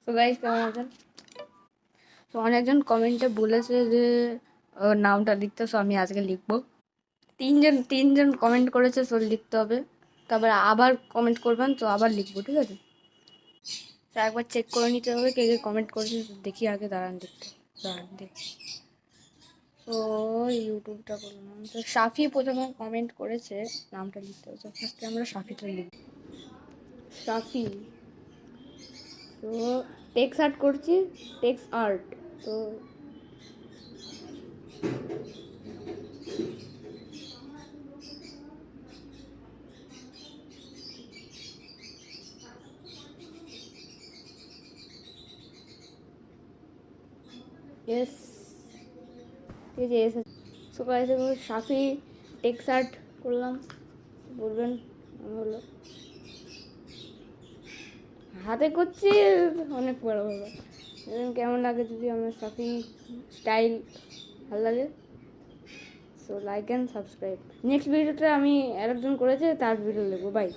তো গাইস কেমন আছেন? তো অনেকজন কমেন্টে বলেছে যে ওর নামটা লিখতে, সো আমি আজকে লিখবো। তিনজন কমেন্ট করেছে, সো লিখতে হবে। তারপরে আবার কমেন্ট করবেন, তো আবার লিখবো, ঠিক আছে? তো একবার চেক করে নিতে হবে কে কে কমেন্ট করেছে, তো দেখি আগে, দাঁড়ান দেখি। তো ইউটিউবটা করলাম, তো সাফি প্রথমে কমেন্ট করেছে, নামটা লিখতে হবে। ফার্স্টে আমরা সাফিটা লিখব, সাফি। তো টেক্স আর্ট করছি, টেক্স আর্ট। তো ইয়েস, ঠিক আছে, এসে সকাল এসে সাফি টেক্স আর্ট করলাম, বলবেন হলো। হাতে করছি, অনেক বড় হলো। কেমন লাগে যদি আমার সাফি স্টাইল ভালো লাগে, so like and subscribe. Next ভিডিওতে আমি আরেকজন করেছে, তার ভিডিও দেখবো। বাই।